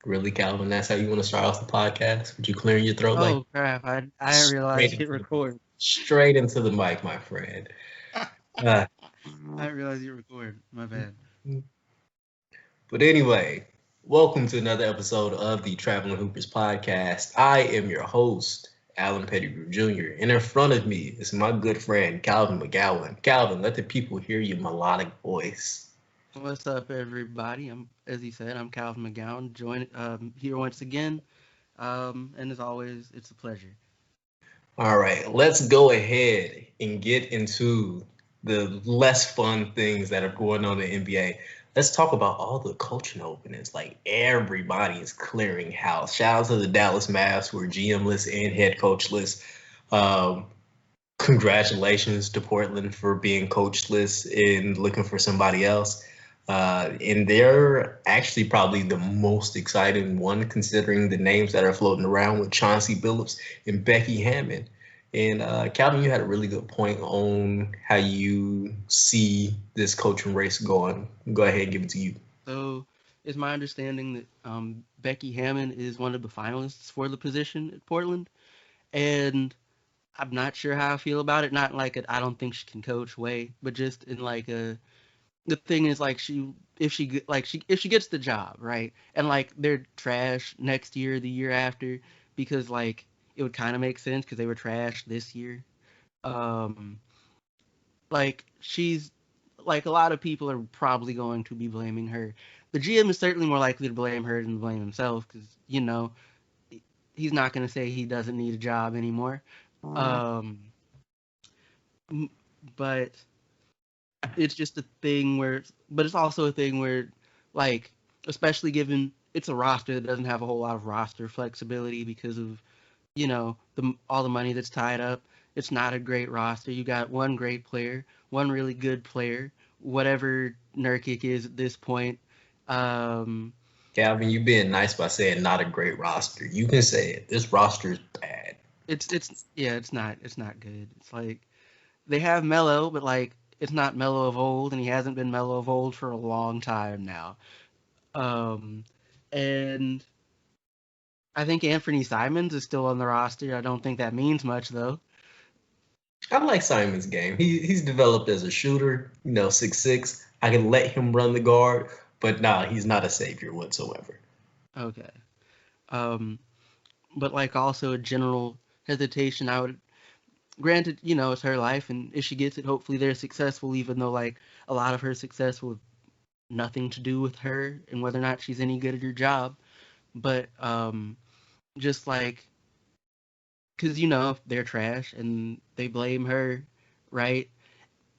Really, Calvin? That's how you want to start off the podcast? Would you clearing your throat like Oh crap! I didn't straight realize hit into the record. straight into the mic, my friend? Uh, I didn't realize you record. My bad. but anyway, welcome to another episode of the Traveling Hoopers podcast. I am your host, Alan Pettigrew Jr., and in front of me is my good friend Calvin McGowan. Calvin, let the people hear your melodic voice. What's up, everybody? As he said, I'm Calvin McGowan. Join here once again. And as always, it's a pleasure. All right, let's go ahead and get into the less fun things that are going on in the NBA. Let's talk about all the coaching openings. Like everybody is clearing house. Shout out to the Dallas Mavs who are GMless and head coachless. Um, Congratulations to Portland for being coachless and looking for somebody else. And they're actually probably the most exciting one considering the names that are floating around with Chauncey Billups and Becky Hammond. And Calvin, you had a really good point on how you see this coaching race going. Go ahead and give it to you. So, it's my understanding that Becky Hammond is one of the finalists for the position at Portland, and I'm not sure how I feel about it. Not like I don't think she can coach way, but just in like a the thing is like if she gets the job right and like they're trash next year the year after because like it would kind of make sense because they were trash this year. um like she's like a lot of people are probably going to be blaming her. The GM is certainly more likely to blame her than blame himself because he's not going to say he doesn't need a job anymore. um but it's just a thing where, but it's also a thing where, like, especially given it's a roster that doesn't have a whole lot of roster flexibility because of, the all the money that's tied up. It's not a great roster. You got one great player, one really good player, whatever Nurkic is at this point. Um, Calvin, you being nice by saying not a great roster. You can say it. This roster is bad. it's yeah, it's not good. It's like they have Melo, but like it's not Melo of old, and he hasn't been Melo of old for a long time now. Um, and I think Anthony Simons is still on the roster. I don't think that means much though. I like Simon's game. He's developed as a shooter, 6'6". I can let him run the guard, but nah, he's not a savior whatsoever. Okay. Um, but like also a general hesitation. I would granted, it's her life, and if she gets it, hopefully they're successful. Even though like a lot of her success will have nothing to do with her and whether or not she's any good at her job. But just like because if they're trash and they blame her, right?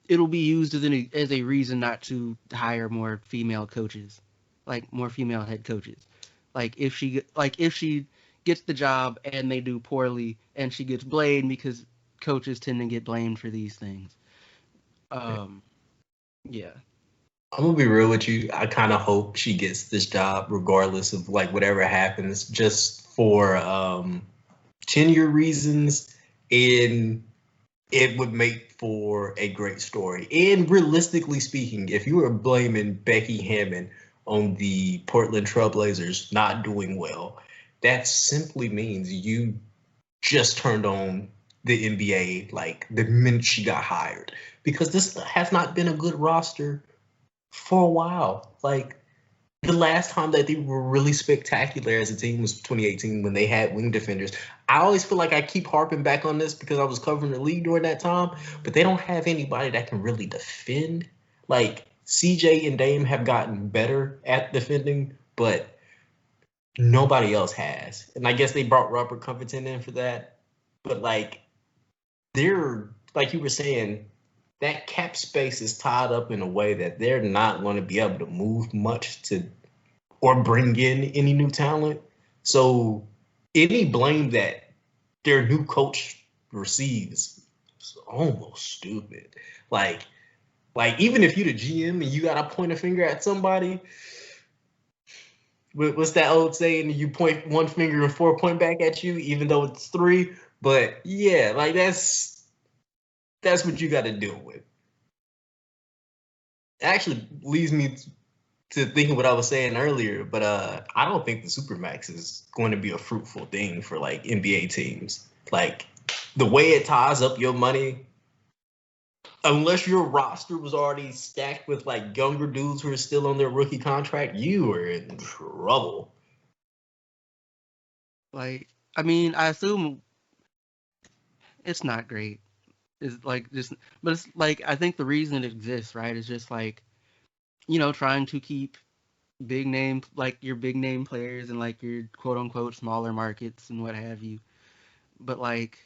It'll be used as a reason not to hire more female coaches, like more female head coaches. Like if she gets the job and they do poorly and she gets blamed because coaches tend to get blamed for these things. Um, yeah. I'm gonna be real with you. I kind of hope she gets this job regardless of like whatever happens, just for tenure reasons, and it would make for a great story. And realistically speaking, if you were blaming Becky Hammond on the Portland Trailblazers not doing well, that simply means you just turned on the NBA like the minute she got hired. Because this has not been a good roster for a while. Like the last time that they were really spectacular as a team was 2018 when they had wing defenders. I always feel like I keep harping back on this because I was covering the league during that time, but they don't have anybody that can really defend. Like CJ and Dame have gotten better at defending, but nobody else has. And I guess they brought Robert Covington in for that. But like they're like you were saying, that cap space is tied up in a way that they're not going to be able to move much to or bring in any new talent. So any blame that their new coach receives is almost stupid. Like, like even if you're the GM and you got to point a finger at somebody, what's that old saying? You point one finger and four point back at you, even though it's three. But yeah, like that's what you got to deal with. Actually leads me to thinking what I was saying earlier, but I don't think the Supermax is going to be a fruitful thing for like NBA teams. Like the way it ties up your money, unless your roster was already stacked with like younger dudes who are still on their rookie contract, you are in trouble. Like, I mean, I assume it's not great. It's like just, but it's like I think the reason it exists, right, is just like trying to keep big name like your big name players and like your quote unquote smaller markets and what have you. But like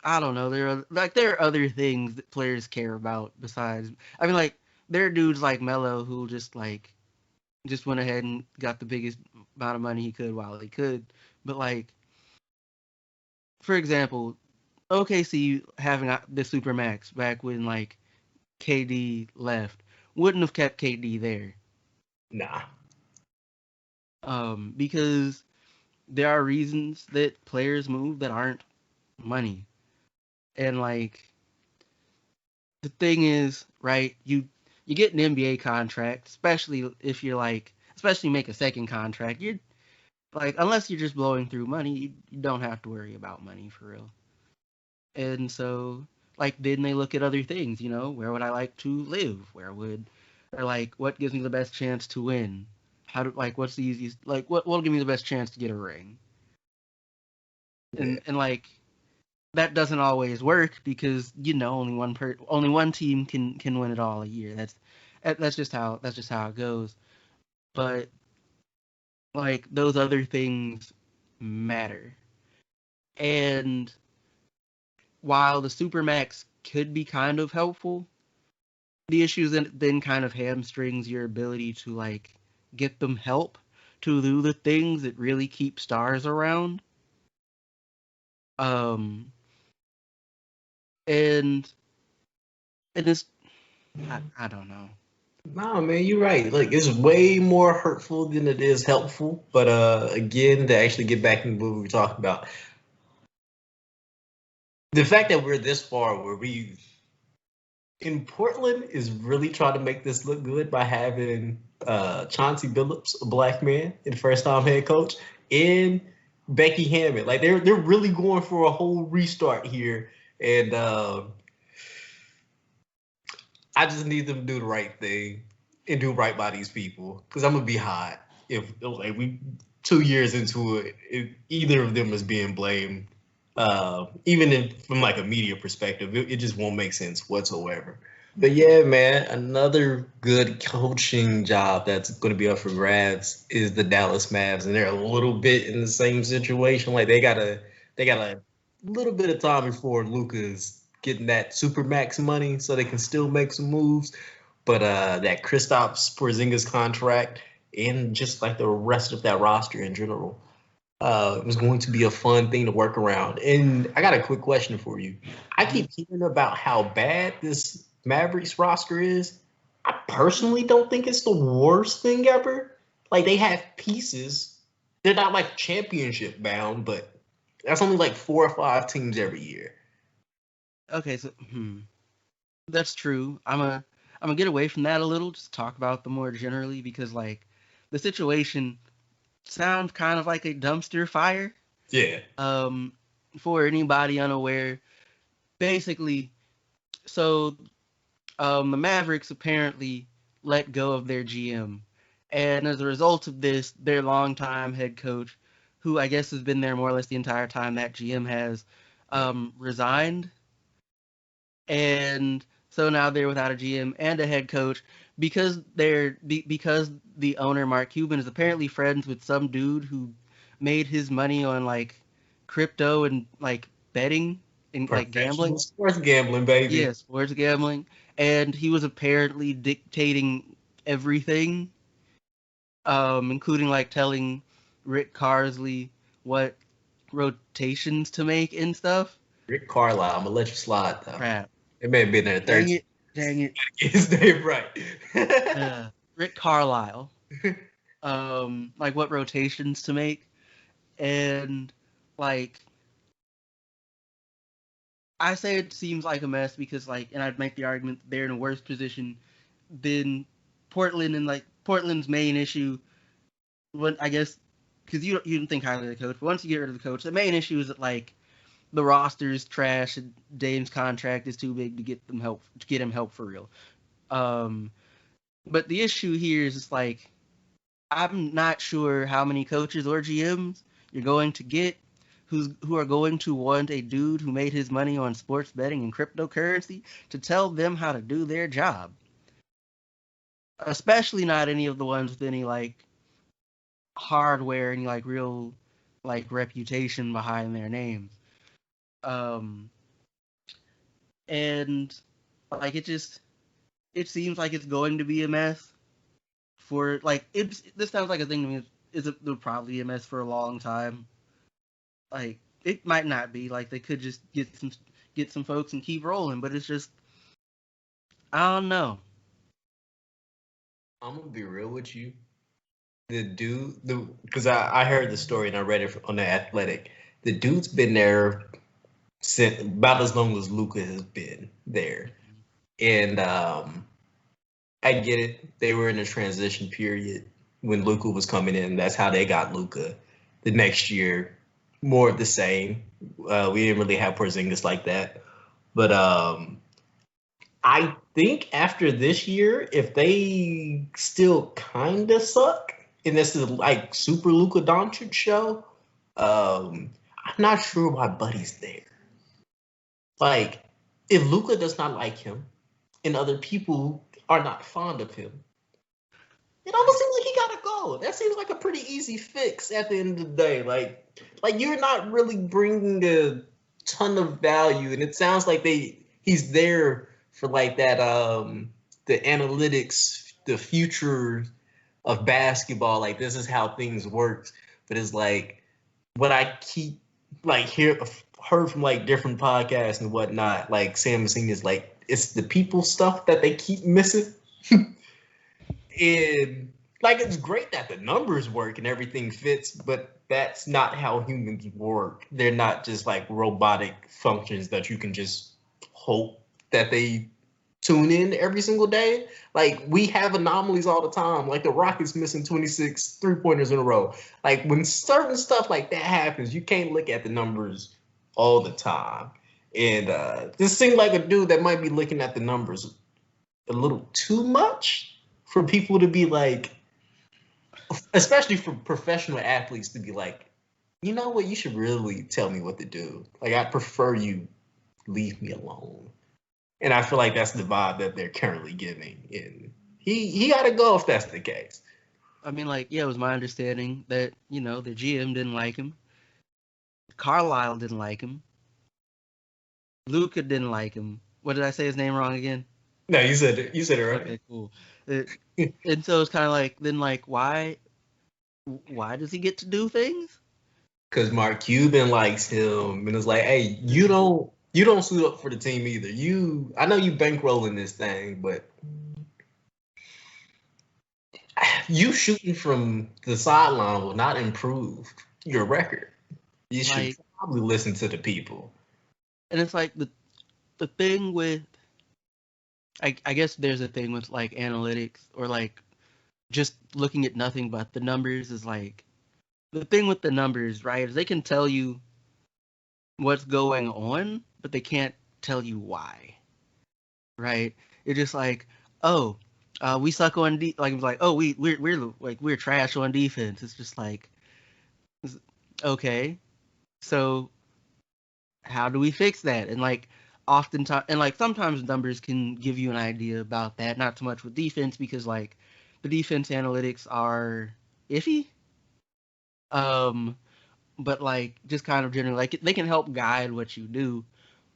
I don't know, there are other things that players care about besides. I mean, like there are dudes like Melo who just went ahead and got the biggest amount of money he could while he could. But like for example, OKC having the Supermax back when like KD left wouldn't have kept KD there. Nah. Because there are reasons that players move that aren't money. And like the thing is, right, you get an NBA contract, especially if you're like especially make a second contract, you're like unless you're just blowing through money, you don't have to worry about money for real. And so like then they look at other things, where would I like to live? Where would or like what gives me the best chance to win? How do like what's the easiest like what'll give me the best chance to get a ring? Yeah. And like that doesn't always work because only one team can win it all a year. That's just how it goes. But like those other things matter. And while the supermax could be kind of helpful, the issue then kind of hamstrings your ability to like get them help to do the things that really keep stars around. Um, and and it's I don't know. Nah, man, you're right. Like it's way more hurtful than it is helpful. But again, to actually get back into what we were talking about, the fact that we're this far where we in Portland is really trying to make this look good by having Chauncey Billups, a black man, and first time head coach, and Becky Hammond. Like they're really going for a whole restart here. And I just need them to do the right thing and do right by these people. Because I'm gonna be hot if like we 2 years into it, if either of them is being blamed. Even from like a media perspective, it just won't make sense whatsoever. But yeah, man, another good coaching job that's going to be up for grabs is the Dallas Mavs, and they're a little bit in the same situation. Like they got a little bit of time before Luka's getting that super max money, so they can still make some moves. But that Kristaps Porzingis contract and just like the rest of that roster in general, it was going to be a fun thing to work around. And I got a quick question for you. I keep hearing about how bad this Mavericks roster is. I personally don't think it's the worst thing ever. Like they have pieces. They're not like championship bound, but that's only like 4 or 5 teams every year. Okay, so that's true. I'm gonna get away from that a little, just talk about them more generally because like the situation sounds kind of like a dumpster fire. Yeah. Um, for anybody unaware, basically, so the Mavericks apparently let go of their GM, and as a result of this, their longtime head coach, who I guess has been there more or less the entire time that GM has, resigned, and so now they're without a GM and a head coach because the owner Mark Cuban is apparently friends with some dude who made his money on like crypto and like betting and like Professional gambling. sports gambling, baby. Yeah, sports gambling, and he was apparently dictating everything, including like telling Rick Carsley what rotations to make and stuff. Rick Carlisle, I'm gonna let you slide though. Crap. It may have been there Dang 13. it. Dang it. Get his name right. Rick Carlisle. Like what rotations to make. And like I say it seems like a mess because like and I'd make the argument that they're in a worse position than Portland's main issue, when I guess, because you didn't think highly of the coach, but once you get rid of the coach, the main issue is that like the roster's trash and Dame's contract is too big to get him help for real. But the issue here is just like, I'm not sure how many coaches or GMs you're going to get who are going to want a dude who made his money on sports betting and cryptocurrency to tell them how to do their job. Especially not any of the ones with any like hardware, any like real like reputation behind their names. And like it seems like it's going to be a mess for like this sounds like a thing to me it'll probably be a mess for a long time. Like it might not be, like they could just get some folks and keep rolling, but it's just I don't know. I'm gonna be real with you. Because I heard the story and I read it on the Athletic. The dude's been there since about as long as Luka has been there, and I get it. They were in a transition period when Luka was coming in. That's how they got Luka. The next year, more of the same. We didn't really have Porzingis like that, but I think after this year, if they still kind of suck, and this is like Super Luka Doncic show, I'm not sure why Buddy's there. Like, if Luka does not like him, and other people are not fond of him, it almost seems like he gotta go. That seems like a pretty easy fix at the end of the day. Like you're not really bringing a ton of value, and it sounds like he's there for like that the analytics, the future of basketball. Like this is how things work. But it's like what I keep like heard from like different podcasts and whatnot. Like Sam was saying is like it's the people stuff that they keep missing. And like it's great that the numbers work and everything fits, but that's not how humans work. They're not just like robotic functions that you can just hope that they tune in every single day. Like we have anomalies all the time. Like the Rockets missing 26 3-pointers in a row. Like when certain stuff like that happens, you can't look at the numbers all the time. And this seemed like a dude that might be looking at the numbers a little too much for people to be like, especially for professional athletes to be like, you know what, you should really tell me what to do. Like, I prefer you leave me alone. And I feel like that's the vibe that they're currently giving. And he got to go if that's the case. I mean, like, yeah, it was my understanding that, you know, the GM didn't like him. Carlisle didn't like him. Luka didn't like him. What did I say his name wrong again? No, you said it right. Okay, cool. And so it's kind of like, then like, why does he get to do things? Because Mark Cuban likes him, and it's like, hey, you don't suit up for the team either. I know you bankrolling this thing, but you shooting from the sideline will not improve your record. You should probably listen to the people. And it's like the thing with, I guess there's a thing with like analytics or like just looking at nothing but the numbers is like, the thing with the numbers, right, is they can tell you what's going on, but they can't tell you why, right? It's just like, oh, we suck on like it's like, oh, we're trash on defense. It's just like, okay, so how do we fix that? And like oftentimes, and like sometimes numbers can give you an idea about that. Not so much with defense because like the defense analytics are iffy. But like just kind of generally, like they can help guide what you do,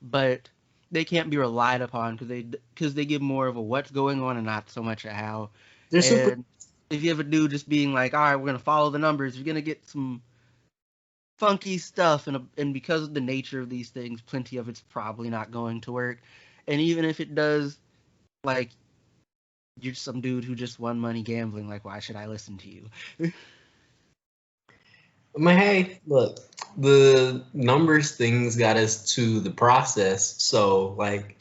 but they can't be relied upon because they give more of a what's going on and not so much a how. And if you have a dude just being like, all right, we're gonna follow the numbers, you're gonna get some funky stuff, and because of the nature of these things, plenty of it's probably not going to work. And even if it does, like you're some dude who just won money gambling, like why should I listen to you? I mean, hey, look, the numbers things got us to the process, so like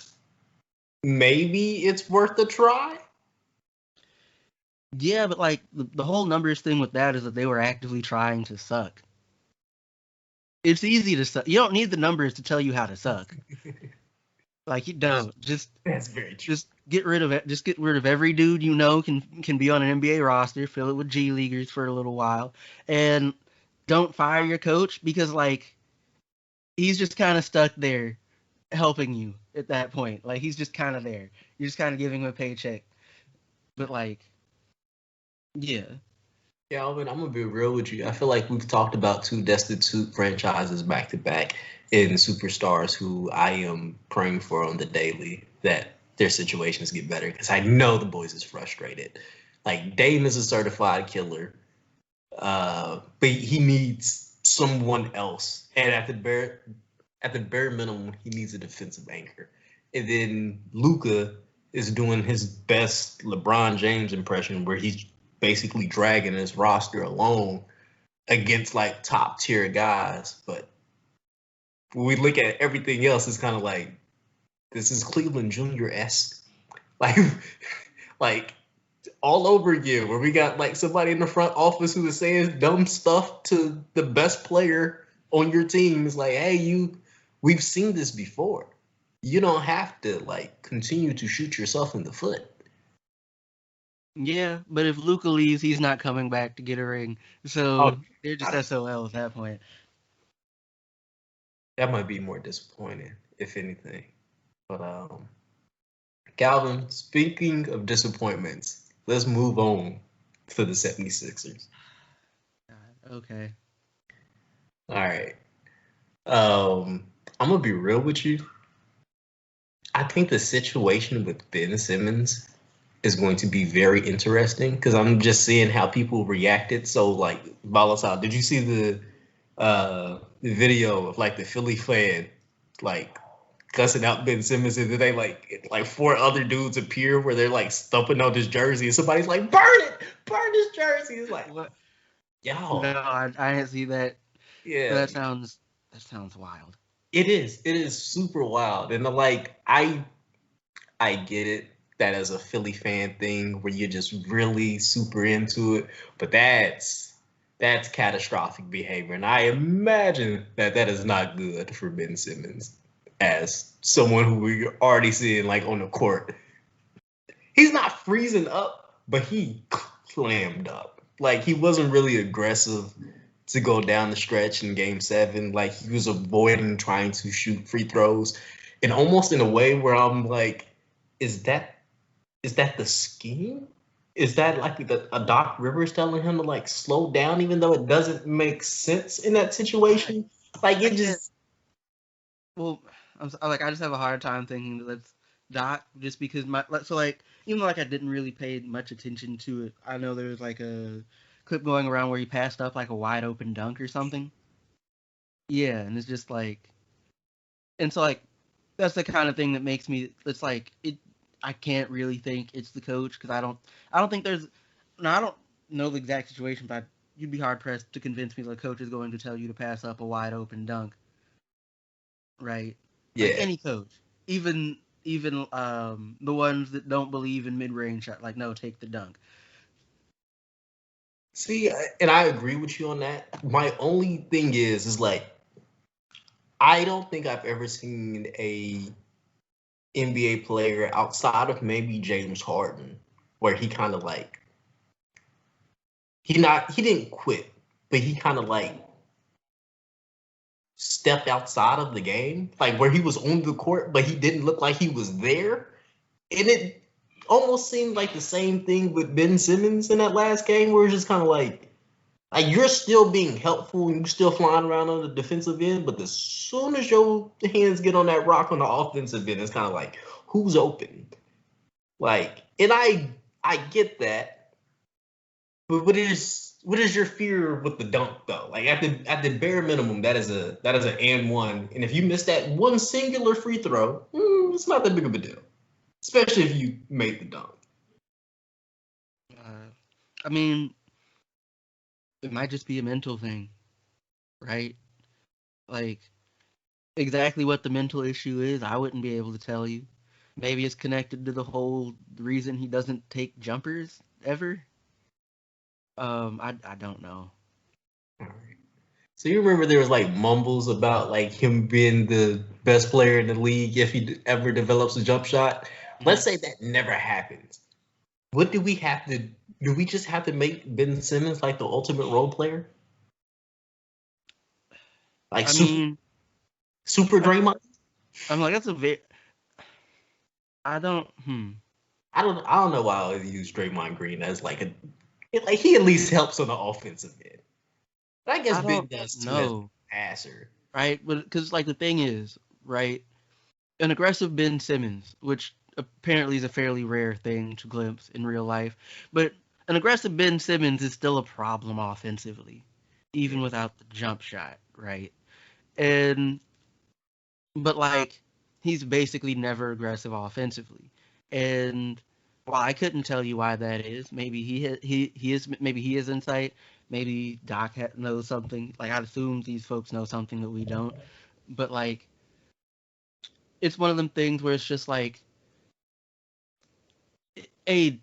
maybe it's worth a try. Yeah, but like the whole numbers thing with that is that they were actively trying to suck. It's easy to suck. You don't need the numbers to tell you how to suck. Like you don't. That's very true. Just get rid of it. Just get rid of every dude you know can be on an NBA roster. Fill it with G leaguers for a little while, and don't fire your coach because like he's just kind of stuck there helping you at that point. Like he's just kind of there. You're just kind of giving him a paycheck. But like, yeah, Yeah, Alvin, I'm gonna be real with you. I feel like we've talked about two destitute franchises back to back in superstars who I am praying for on the daily that their situations get better because I know the boys is frustrated. Like Dame is a certified killer, but he needs someone else, and at the bare minimum, he needs a defensive anchor. And then Luca is doing his best LeBron James impression, where he's basically dragging his roster alone against like top tier guys. But when we look at everything else, it's kind of like this is Cleveland Junior esque, like like all over again, where we got like somebody in the front office who is saying dumb stuff to the best player on your team. It's like, hey, we've seen this before. You don't have to like continue to shoot yourself in the foot. yeah. But if Luca leaves, he's not coming back to get a ring. Oh, So they're just SOL at that point. that might be more disappointing, if anything. But Calvin, speaking of disappointments, let's move on to the 76ers. God, okay. All right. I'm gonna be real with you. I think the situation with Ben Simmons is going to be very interesting because I'm just seeing how people reacted. So, like, volatile. Did you see the video of like the Philly fan like cussing out Ben Simmons, and then they like four other dudes appear where they're like stumping on his jersey, and somebody's like, "Burn it, burn his jersey." It's like, What? No, y'all, I didn't see that. But yeah, that sounds wild. it is. It is super wild, and like I get it that as a Philly fan thing where you're just really super into it, but that's catastrophic behavior, and I imagine that that is not good for Ben Simmons as someone who we're already seeing like on the court. He's not freezing up, but he clammed up. Like he wasn't really aggressive to go down the stretch in Game 7. Like he was avoiding trying to shoot free throws, and almost in a way where I'm like, is that is that the scheme? Is that like a Doc Rivers telling him to like slow down, even though it doesn't make sense in that I, situation? Like I it can't. just Well, like I just have a hard time thinking that that's Doc just because so like even though like I didn't really pay much attention to it, I know there was like a clip going around where he passed up like a wide open dunk or something. Yeah, and it's just like and so like that's the kind of thing that makes me it's like it I can't really think it's the coach because I don't think there's no I don't know the exact situation, but you'd be hard pressed to convince me the coach is going to tell you to pass up a wide open dunk, right? Like yeah. any coach, even the ones that don't believe in mid range shot, like no, take the dunk. See, and I agree with you on that. My only thing is like I don't think I've ever seen a NBA player outside of maybe James Harden where he kind of like he didn't quit, but he kind of like stepped outside of the game, like where he was on the court, but he didn't look like he was there. And it almost seemed like the same thing with Ben Simmons in that last game, where it's just kind of like you're still being helpful and you're still flying around on the defensive end, but as soon as your hands get on that rock on the offensive end, it's kind of like who's open. Like, and I get that, but what is your fear with the dunk though? Like at the bare minimum, that is a and one, and if you miss that one singular free throw, it's not that big of a deal, especially if you made the dunk. Uh, I mean, it might just be a mental thing, right? Like exactly what the mental issue is, I wouldn't be able to tell you. Maybe it's connected to the whole reason he doesn't take jumpers ever. I don't know. All right. So you remember there was like mumbles about like him being the best player in the league if he ever develops a jump shot. Let's say that never happens. What do we have to? Do we just have to make Ben Simmons like the ultimate role player, like I mean, super I, Draymond? I'm like that's a very. I don't. I don't know why I always use Draymond Green as like like he at least helps on the offensive end. But I guess I Ben don't does too as know. a passer. Right, but because like the thing is, right, an aggressive Ben Simmons, which apparently is a fairly rare thing to glimpse in real life, but an aggressive Ben Simmons is still a problem offensively, even without the jump shot, right? And but like he's basically never aggressive offensively, and while I couldn't tell you why that is, maybe he is maybe he is insight, maybe Doc knows something. Like I'd assume these folks know something that we don't, but like it's one of them things where it's just like a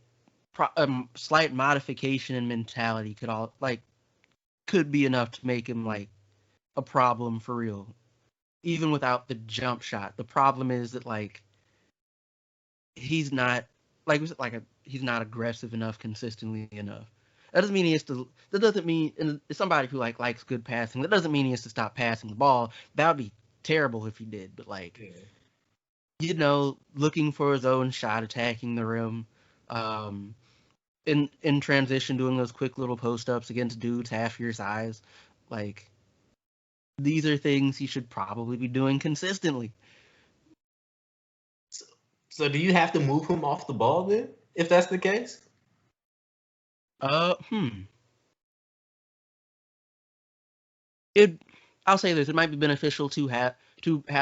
slight modification in mentality could be enough to make him like a problem for real, even without the jump shot. The problem is that like he's not he's not aggressive enough consistently enough. That doesn't mean he has to. That doesn't mean and it's somebody who like likes good passing. That doesn't mean he has to stop passing the ball. That would be terrible if he did. But like looking for his own shot, attacking the rim, um, in transition, doing those quick little post ups against dudes half your size, like these are things he should probably be doing consistently. So do you have to move him off the ball then, if that's the case? Uh, hmm. It. I'll say this: it might be beneficial to have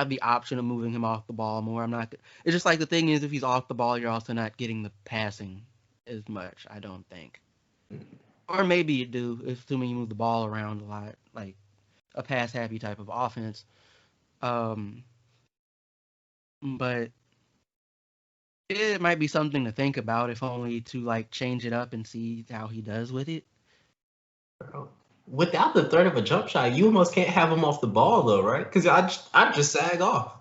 the option of moving him off the ball more. I'm not. It's just like the thing is, if he's off the ball, you're also not getting the passing as much. I don't think. Or maybe you do, assuming you move the ball around a lot, like a pass happy type of offense. Um, but it might be something to think about, if only to like change it up and see how he does with it. Without the threat of a jump shot, you almost can't have him off the ball though, right? Because I just sag off.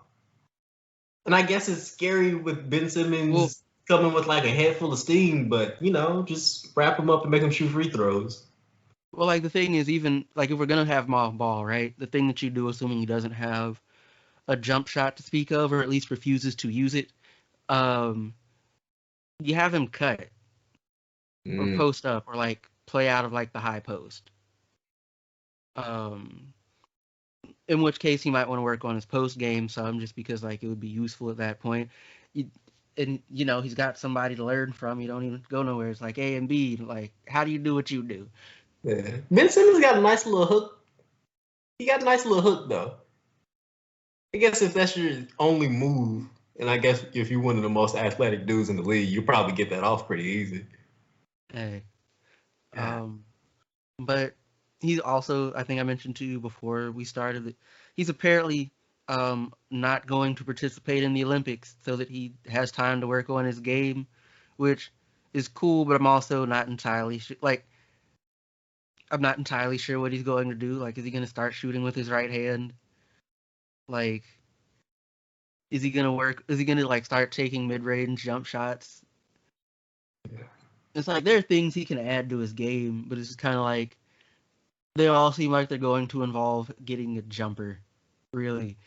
And I guess it's scary with Ben Well, Simmons coming with like a head full of steam, but just wrap him up and make him shoot free throws. like the thing is, even like if we're gonna have him off ball, right? The thing that you do, assuming he doesn't have a jump shot to speak of, or at least refuses to use it, um, you have him cut or Mm, post up or like play out of like the high post. Um, in which case he might want to work on his post game some, just because like it would be useful at that point. You, and he's got somebody to learn from. You don't even go nowhere. It's like A and B. Like, how do you do what you do? yeah. Ben Simmons got a nice little hook. He got a nice little hook though. I guess if that's your only move, and I guess if you're one of the most athletic dudes in the league, you probably get that off pretty easy. Hey, Yeah. um, but he's also, I think I mentioned to you before we started that he's apparently not going to participate in the Olympics so that he has time to work on his game, which is cool. But I'm also not entirely sure. Like, I'm not entirely sure what he's going to do. Like, is he going to start shooting with his right hand? Like, is he going to work? Is he going to like start taking mid-range jump shots? It's like there are things he can add to his game, but it's just kind of like they all seem like they're going to involve getting a jumper. Really.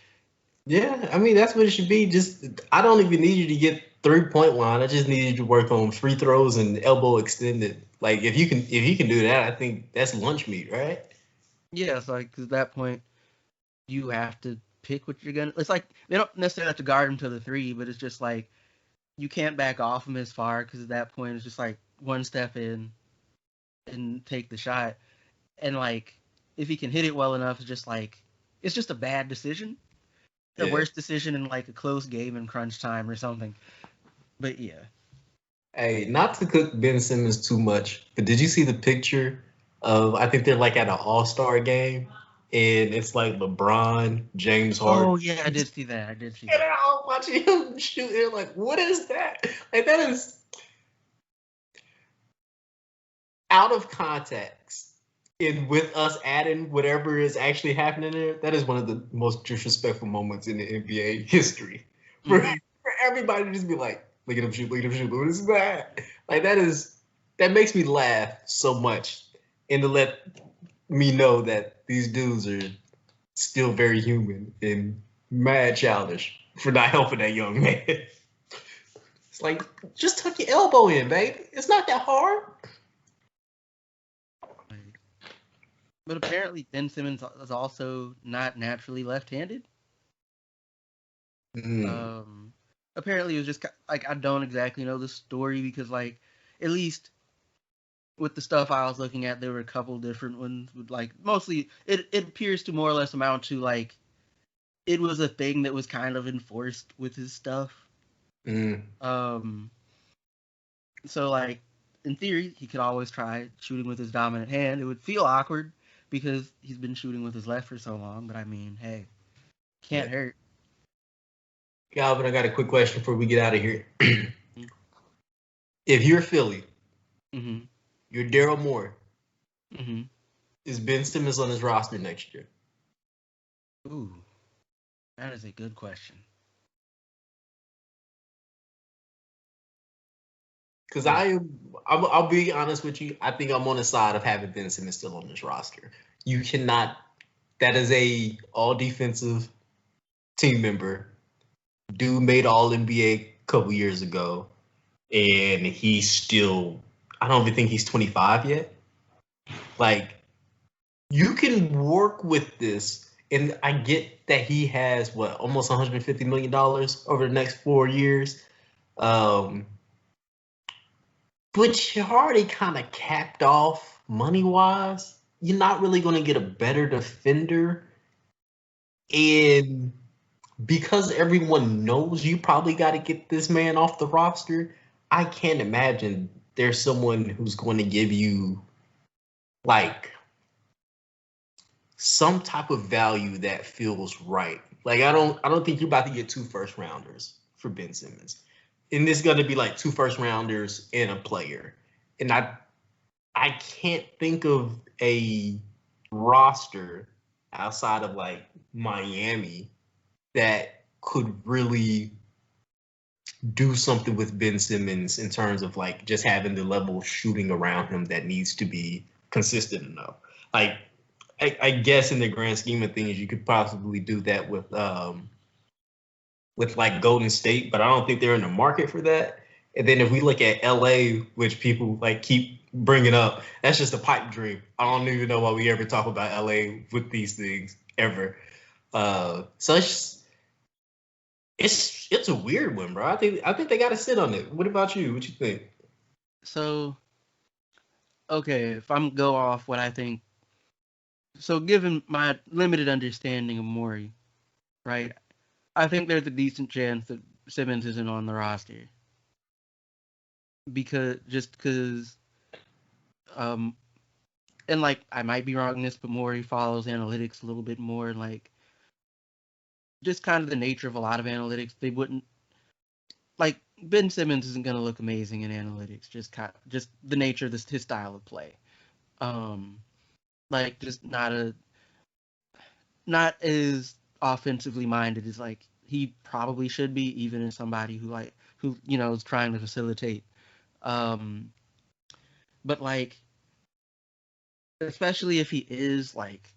Yeah, I mean that's what it should be. Just I don't even need you to get 3-point line. I just need you to work on free throws and elbow extended. Like if you can do that, I think that's lunch meat, right? Yeah, it's like 'cause at that point you have to pick what you're gonna. It's like they don't necessarily have to guard him to the three, but it's just like you can't back off him as far because at that point it's just like one step in and take the shot. And like if he can hit it well enough, it's just a bad decision, a Yeah. worse decision in like a close game in crunch time or something. But yeah. Hey, not to cook Ben Simmons too much, but did you see the picture of I think they're like at an All-Star game and it's like LeBron, James Harden, Oh yeah, I did see that. I did see and that. they're all watching him shoot. They're like, what is that? Like that is out of context, and with us adding whatever is actually happening there, that is one of the most disrespectful moments in the NBA history. For everybody to just be like, look at him shoot, look at him shoot, what is that? Like that makes me laugh so much. And to let me know that these dudes are still very human and mad childish for not helping that young man. It's like, just tuck your elbow in, baby. It's not that hard. But apparently Ben Simmons is also not naturally left-handed. Apparently it was just like, I don't exactly know the story because, like, at least with the stuff I was looking at, there were a couple different ones with, like, mostly it appears to more or less amount to, like, it was a thing that was kind of enforced with his stuff. So, like, in theory, he could always try shooting with his dominant hand. It would feel awkward because he's been shooting with his left for so long, but I mean, hey, can't hurt. Calvin, I got a quick question before we get out of here. If you're Philly, you're Daryl Moore, is Ben Simmons on his roster next year? Ooh, that is a good question. Because I'll be honest with you, I think I'm on the side of having Ben Simmons still on this roster. You cannot, that is a all defensive team member. Dude made all NBA a couple years ago, and he's still, I don't even think he's 25 yet. Like, you can work with this, and I get that he has almost $150 million over the next 4 years. But you're already kind of capped off money-wise. You're not really going to get a better defender. And because everyone knows you probably got to get this man off the roster, I can't imagine there's someone who's going to give you, like, some type of value that feels right. Like, I don't think you're about to get 2 first rounders for Ben Simmons. And this is going to be like 2 first rounders and a player. And I can't think of a roster outside of, like, Miami that could really do something with Ben Simmons in terms of, like, just having the level of shooting around him that needs to be consistent enough. Like, I guess in the grand scheme of things, you could possibly do that with like Golden State, but I don't think they're in the market for that. And then if we look at LA, which people like keep bringing up, that's just a pipe dream. I don't even know why we ever talk about LA with these things ever. So it's a weird one, bro. I think they got to sit on it. What about you? What you think? So, okay, if I'm go off what I think. So, given my limited understanding of Morey, right, I think there's a decent chance that Simmons isn't on the roster. Because, and, like, I might be wrong in this, but Morey follows analytics a little bit more, and, like, just kind of the nature of a lot of analytics, they wouldn't, like, Ben Simmons isn't going to look amazing in analytics, just the nature of his style of play. Like, just not as offensively minded as, like, he probably should be, even as somebody who is trying to facilitate. But, like, especially if he is, like,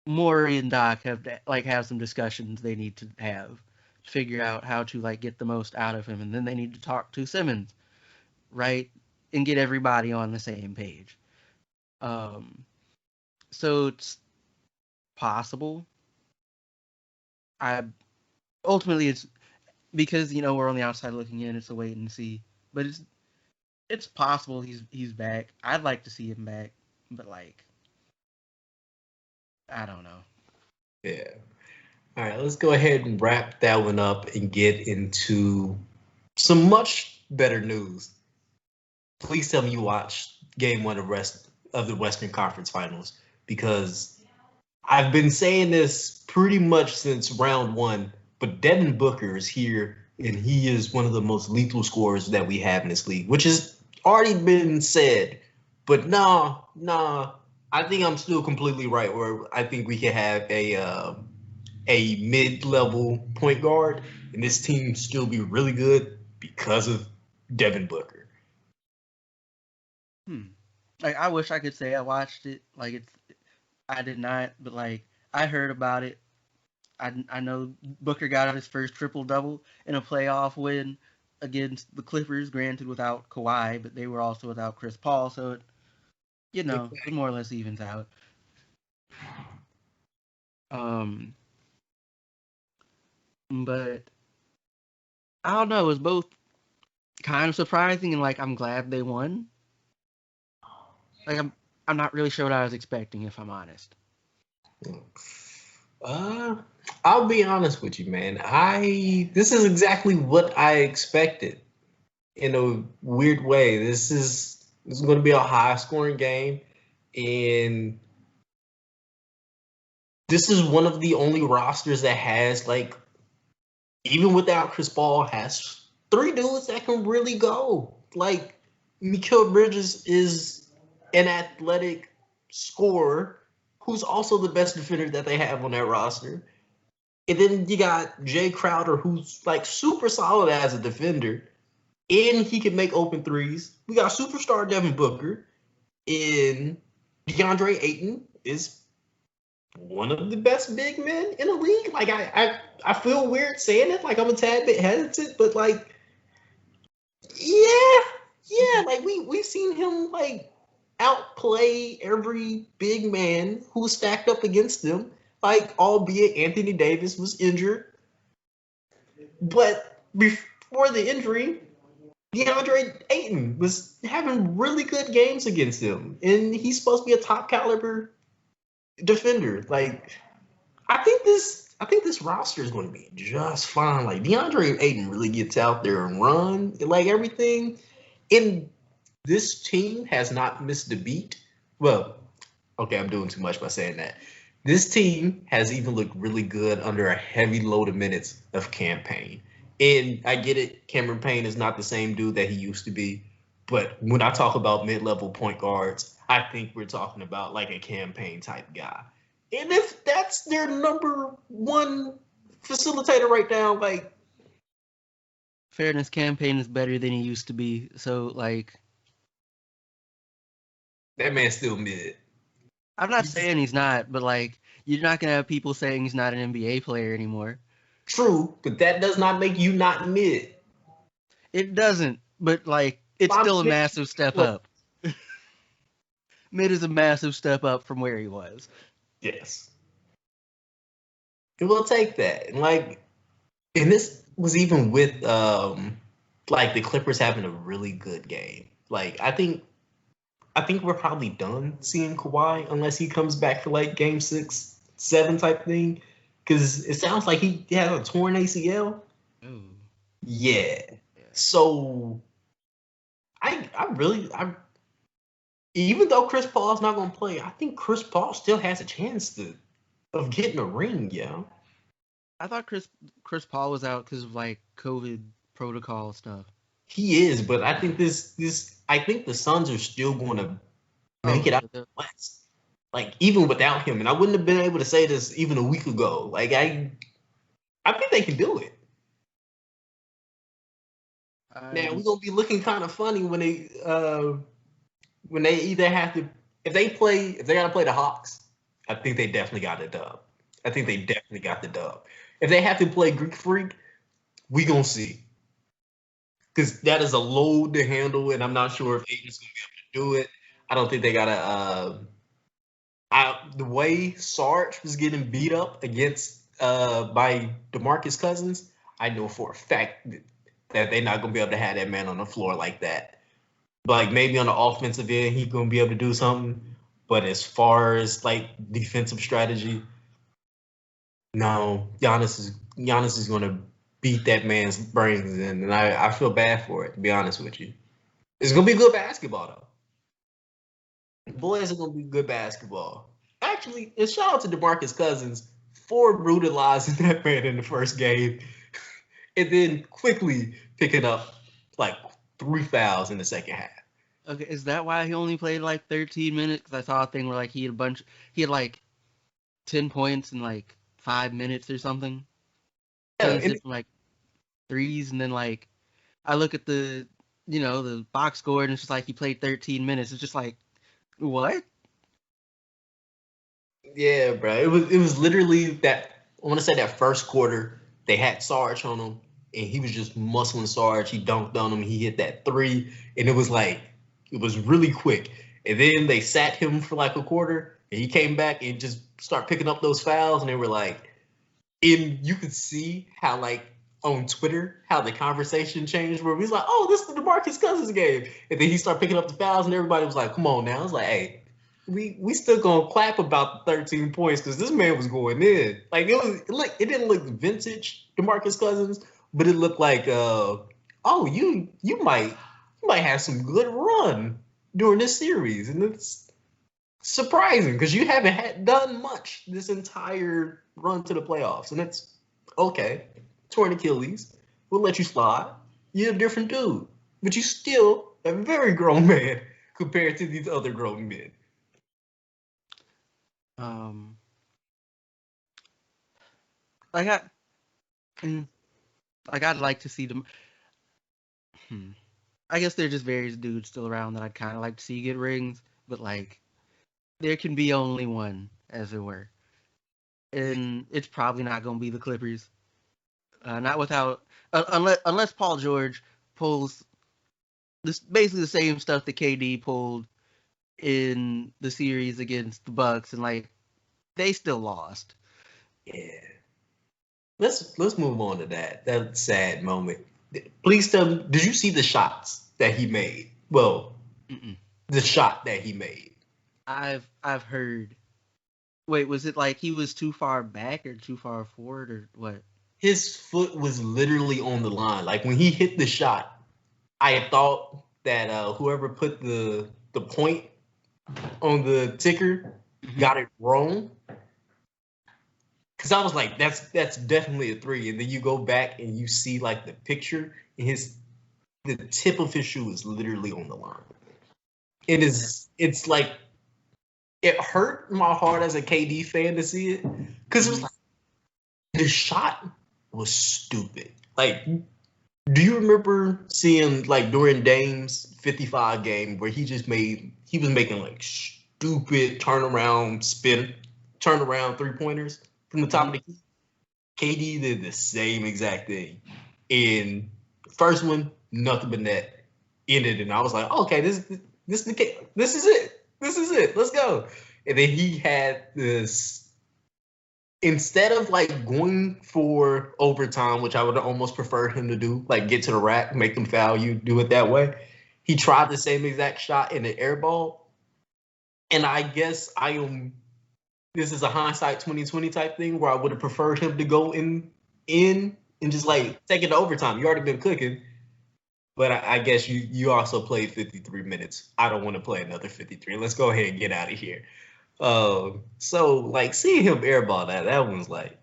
Maury and Doc have some discussions they need to have to figure out how to, like, get the most out of him, and then they need to talk to Simmons, right, and get everybody on the same page. So it's possible. Ultimately it's because we're on the outside looking in. It's a wait and see, but it's possible he's back. I'd like to see him back, but, like, I don't know. Yeah. All right, let's go ahead and wrap that one up and get into some much better news. Please tell me you watched Game 1 of the Western Conference Finals, because I've been saying this pretty much since round 1, but Devin Booker is here, and he is one of the most lethal scorers that we have in this league, which has already been said, But nah. I think I'm still completely right. Where I think we can have a mid-level point guard, and this team still be really good because of Devin Booker. Like I wish I could say I watched it. Like I did not, but like I heard about it. I know Booker got his first triple double in a playoff win against the Clippers, granted without Kawhi, but they were also without Chris Paul, so it more or less evens out. Um, but I don't know. It was both kind of surprising and like I'm glad they won. Like I'm not really sure what I was expecting, if I'm honest. Uh, I'll be honest with you, man. This is exactly what I expected. In a weird way, this is going to be a high scoring game, and this is one of the only rosters that has like, even without Chris Paul, has three dudes that can really go. Like, Mikal Bridges is an athletic scorer who's also the best defender that they have on that roster. And then you got Jay Crowder, who's like super solid as a defender, and he can make open threes. We got superstar Devin Booker, and DeAndre Ayton is one of the best big men in the league. Like I feel weird saying it, like I'm a tad bit hesitant, but like yeah, like we've seen him like outplay every big man who's stacked up against him. Like, albeit Anthony Davis was injured, but before the injury, DeAndre Ayton was having really good games against him, and he's supposed to be a top caliber defender. Like, I think this roster is going to be just fine. Like, DeAndre Ayton really gets out there and run, like everything. And this team has not missed a beat. Well, okay, I'm doing too much by saying that. This team has even looked really good under a heavy load of minutes of campaign. And I get it, Cameron Payne is not the same dude that he used to be. But when I talk about mid-level point guards, I think we're talking about like a campaign type guy. And if that's their number one facilitator right now, like, Fairness, campaign is better than he used to be. So like that man's still mid. I'm not saying he's not, but like you're not gonna have people saying he's not an NBA player anymore. True, but that does not make you not mid. It doesn't, but like it's I'm still a saying, massive step look, up. Mid is a massive step up from where he was. yes. And we'll take that. And like, and this was even with like the Clippers having a really good game. Like, I think we're probably done seeing Kawhi unless he comes back for like game 6, 7 type thing. Because it sounds like he has a torn ACL. Ooh. Yeah. So I even though Chris Paul's not gonna play, I think Chris Paul still has a chance of getting a ring, yeah. I thought Chris Paul was out because of like COVID protocol stuff. He is, but I think I think the Suns are still gonna make it out of the West. Like, even without him, and I wouldn't have been able to say this even a week ago. Like, I think they can do it. Now we're gonna be looking kind of funny when they either have to, if they gotta play the Hawks. I think they definitely got the dub. I think they definitely got the dub. If they have to play Greek Freak, we gonna see, because that is a load to handle, and I'm not sure if Aiden's gonna be able to do it. I don't think they gotta. The way Sarge was getting beat up against by DeMarcus Cousins, I know for a fact that they're not gonna be able to have that man on the floor like that. Like, maybe on the offensive end, he's gonna be able to do something, but as far as like defensive strategy, no. Giannis is gonna beat that man's brains in, and I feel bad for it, to be honest with you. It's gonna be good basketball though. Boys are gonna be good basketball. Actually, and shout out to DeMarcus Cousins for brutalizing that man in the first game, and then quickly picking up like 3 fouls in the second half. Okay, is that why he only played like 13 minutes? Because I saw a thing where like he had like 10 points in like 5 minutes or something. Yeah, 10 and assists from like threes, and then like I look at the box score, and it's just like he played 13 minutes. It's just like what? yeah, bro. It was literally that. I want to say that first quarter they had Sarge on him, and he was just muscling Sarge. He dunked on him. He hit that three, and it was like it was really quick. And then they sat him for like a quarter, and he came back and just started picking up those fouls, and they were like, and you could see how like on Twitter how the conversation changed where he's like, "Oh, this is the DeMarcus Cousins game," and then he started picking up the fouls, and everybody was like, "Come on now!" I was like, "Hey, we still gonna clap about the 13 points because this man was going in. Like it didn't look vintage DeMarcus Cousins, but it looked like oh you might have some good run during this series, and it's surprising because you haven't done much this entire run to the playoffs, and it's okay. Torn Achilles, we'll let you slide. You're a different dude, but you still a very grown man compared to these other grown men. Um, like I, mm, like I'd like to see them. Hmm. I guess there's just various dudes still around that I'd kind of like to see get rings, but like there can be only one, as it were, and it's probably not going to be the Clippers. Not without unless Paul George pulls this basically the same stuff that KD pulled in the series against the Bucks, and like they still lost. Yeah, let's move on to that sad moment. Please tell me, did you see the shots that he made? Well, Mm-mm. the shot that he made. I've heard. Wait, was it like he was too far back or too far forward or what? His foot was literally on the line. Like when he hit the shot, I thought that whoever put the point on the ticker Mm-hmm. got it wrong. Cause I was like, that's definitely a three. And then you go back and you see like the picture, and the tip of his shoe is literally on the line. It's like it hurt my heart as a KD fan to see it. Cause it was Mm-hmm. like the shot was stupid. Like, do you remember seeing like during Dame's 55 game where he was making like stupid turnaround 3 pointers from the top Mm-hmm. of the key? KD did the same exact thing. In first one, nothing but net. Ended, and I was like, okay, this is it. This is it. Let's go. And then he had this, instead of like going for overtime, which I would almost prefer him to do, like get to the rack, make them foul you, do it that way. He tried the same exact shot in the air ball. And I guess this is a hindsight 2020 type thing where I would have preferred him to go in and just like take it to overtime. You already been cooking. But I guess you also played 53 minutes. I don't want to play another 53. Let's go ahead and get out of here. So like seeing him airball that one's like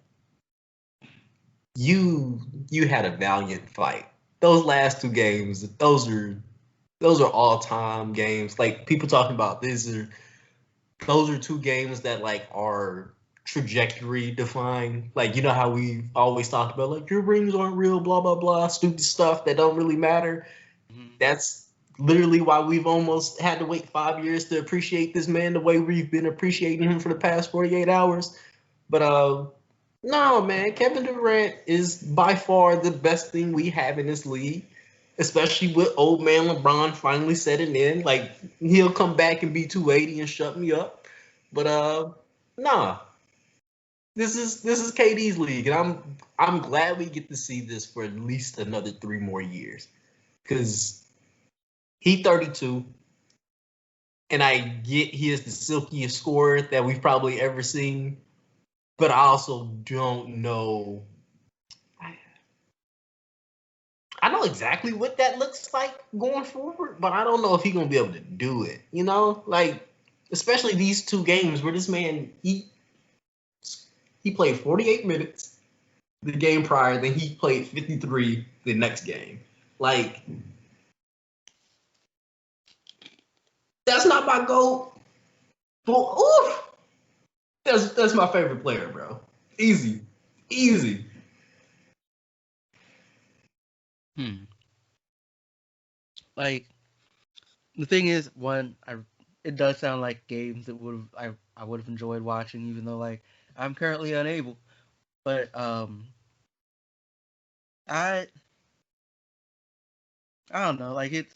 you had a valiant fight. Those last two games, those are all time games. Like people talking about those are two games that like are trajectory defined. Like you know how we always talked about like your rings aren't real, blah blah blah, stupid stuff that don't really matter. Mm-hmm. That's literally why we've almost had to wait 5 years to appreciate this man the way we've been appreciating him for the past 48 hours. But no, man, Kevin Durant is by far the best thing we have in this league, especially with old man LeBron finally setting in. Like he'll come back and be 280 and shut me up. But nah, this is KD's league, and I'm glad we get to see this for at least another 3 more years because he 32, and I get he is the silkiest scorer that we've probably ever seen, but I also don't know. I know exactly what that looks like going forward, but I don't know if he's gonna be able to do it. You know, like especially these two games where this man he played 48 minutes the game prior, then he played 53 the next game. Like That's not my goal. But oof, that's my favorite player, bro. Easy. Like, the thing is, it does sound like games that I would have enjoyed watching, even though like I'm currently unable. But I I don't know, like it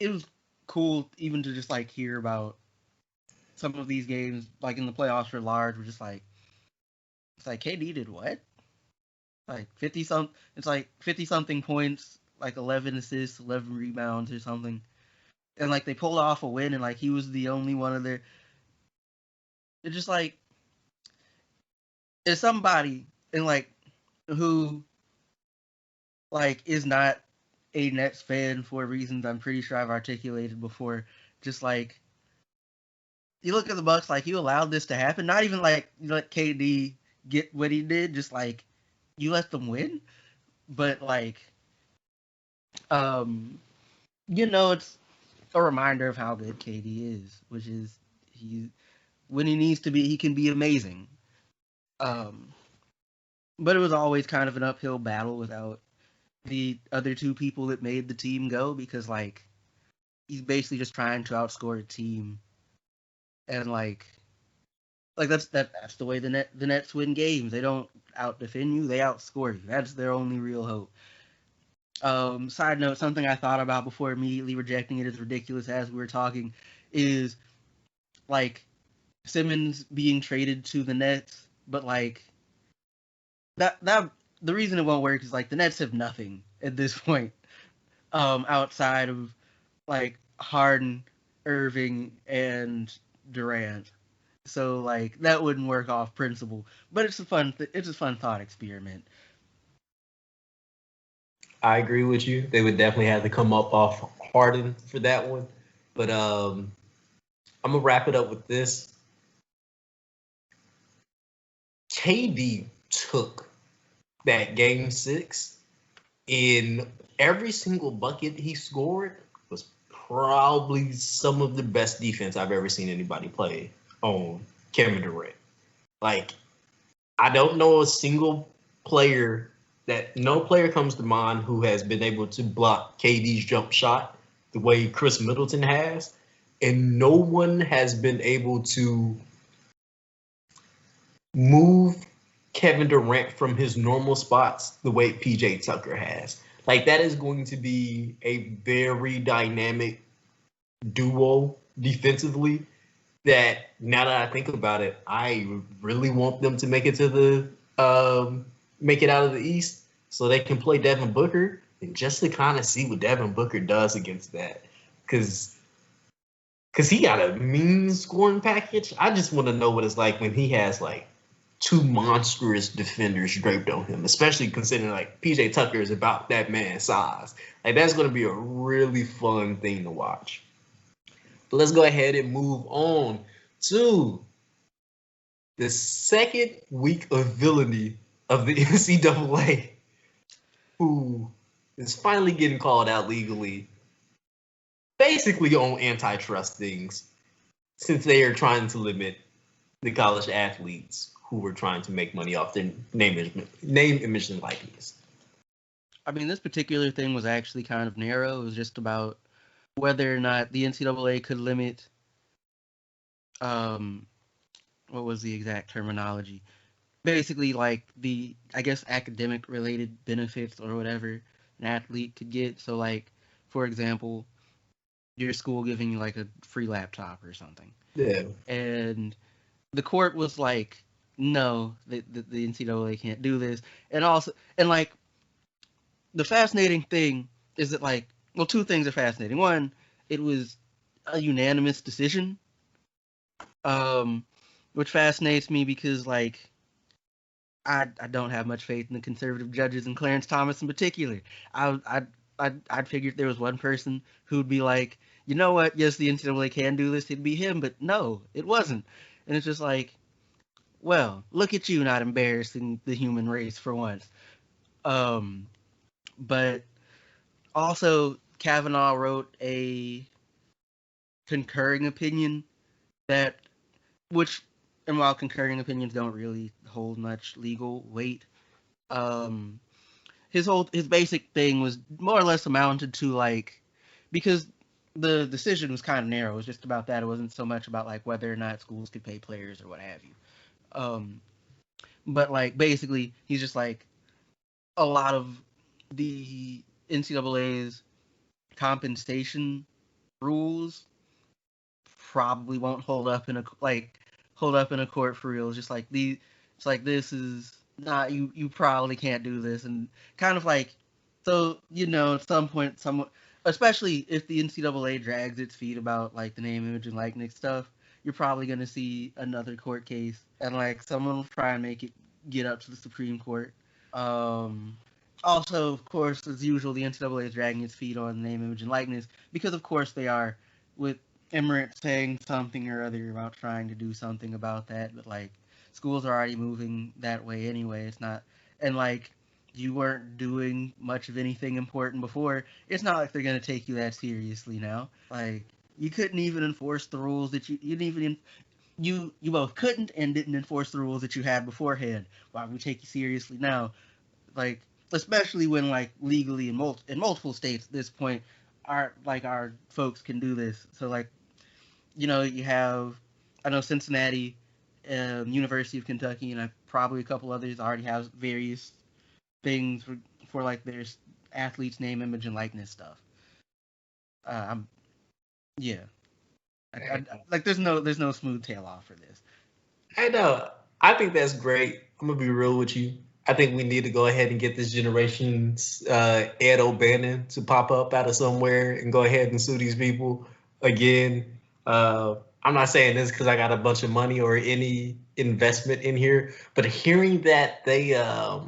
was cool even to just like hear about some of these games, like in the playoffs for large. We're just like, it's like KD did what? Like 50 some, it's like 50 something points, like 11 assists, 11 rebounds or something, and like they pulled off a win, and like he was the only one of their. It's just like, it's somebody and like who like is not a Nets fan for reasons I'm pretty sure I've articulated before. Just like, you look at the Bucks, like you allowed this to happen. Not even like you let KD get what he did, just like you let them win. But like, um, it's a reminder of how good KD is, which is he when he needs to be, he can be amazing. Um, but it was always kind of an uphill battle without the other two people that made the team go, because like he's basically just trying to outscore a team, and like that's the way the Nets win games. They don't out defend you, they outscore you. That's their only real hope. Side note, something I thought about before immediately rejecting it as ridiculous as we were talking is like Simmons being traded to the Nets, but like that the reason it won't work is like the Nets have nothing at this point, outside of like Harden, Irving, and Durant. So like that wouldn't work off principle, but it's a fun thought experiment. I agree with you. They would definitely have to come up off Harden for that one. But I'm gonna wrap it up with this. KD took that game 6, in every single bucket he scored was probably some of the best defense I've ever seen anybody play on Kevin Durant. Like, I don't know a single player no player comes to mind who has been able to block KD's jump shot the way Chris Middleton has, and no one has been able to move Kevin Durant from his normal spots the way PJ Tucker has. Like, that is going to be a very dynamic duo defensively that, now that I think about it, I really want them to make it to make it out of the East so they can play Devin Booker, and just to kind of see what Devin Booker does against that. Because he got a mean scoring package. I just want to know what it's like when he has like two monstrous defenders draped on him, especially considering like PJ Tucker is about that man's size. Like, that's going to be a really fun thing to watch. But let's go ahead and move on to the second week of villainy of the NCAA, who is finally getting called out legally, basically on antitrust things, since they are trying to limit the college athletes who were trying to make money off their name, image, and likeness. I mean, this particular thing was actually kind of narrow. It was just about whether or not the NCAA could limit, what was the exact terminology? Basically, like the, I guess, academic related benefits or whatever an athlete could get. So, like, for example, your school giving you like a free laptop or something. Yeah. And the court was like, no, the NCAA can't do this. And also, and like, the fascinating thing is that, like, well, two things are fascinating. One, it was a unanimous decision, um, which fascinates me because, like, I don't have much faith in the conservative judges and Clarence Thomas in particular. I'd figured there was one person who'd be like, you know what? Yes, the NCAA can do this. It'd be him, but no, it wasn't. And it's just like, well, look at you not embarrassing the human race for once. Um, but also Kavanaugh wrote a concurring opinion that, which, and while concurring opinions don't really hold much legal weight, um, his basic thing was more or less amounted to like, because the decision was kind of narrow. It was just about that. It wasn't so much about like whether or not schools could pay players or what have you. Um, but like basically, he's just like a lot of the NCAA's compensation rules probably won't hold up in a court for real. It's just like it's like this is not you probably can't do this, and kind of like, so at some point someone, especially if the NCAA drags its feet about like the name, image, and likeness stuff, you're probably gonna see another court case, and like someone will try and make it get up to the Supreme Court. Um, Also, of course, as usual, the NCAA is dragging its feet on name, image, and likeness because, of course, they are, with Emirates saying something or other about trying to do something about that. But like, schools are already moving that way anyway. It's not, and like, you weren't doing much of anything important before. It's not like they're gonna take you that seriously now. Like, you couldn't even enforce the rules that you didn't even you both couldn't and didn't enforce the rules that you had beforehand. Why would we take you seriously now? Like, especially when like legally in multiple states at this point, our folks can do this. So like, you have, I know Cincinnati, University of Kentucky, and probably a couple others already have various things for like their athletes' name, image, and likeness stuff. I'm Yeah. Like there's no smooth tail off for this. I know. I think that's great. I'm gonna be real with you. I think we need to go ahead and get this generation's Ed O'Bannon to pop up out of somewhere and go ahead and sue these people again. I'm not saying this because I got a bunch of money or any investment in here, but hearing that that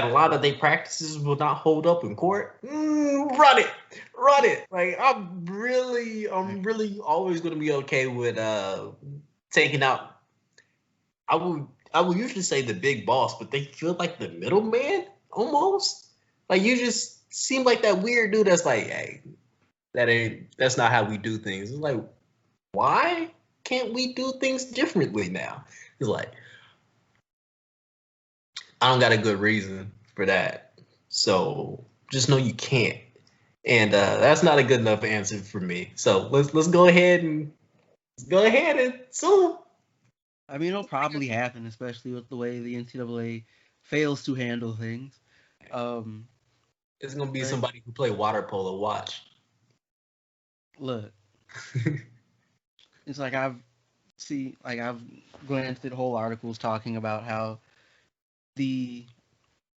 a lot of their practices will not hold up in court, run it. Like I'm really always gonna be okay with taking out. I would usually say the big boss, but they feel like the middleman almost. Like you just seem like that weird dude that's like, hey, that's not how we do things. It's like, why can't we do things differently now? It's like, I don't got a good reason for that. So just know you can't. And that's not a good enough answer for me. So let's go ahead and sue. I mean, it'll probably happen, especially with the way the NCAA fails to handle things. Um, It's gonna be but somebody who play water polo. Watch. look, it's like I've glanced at whole articles talking about how the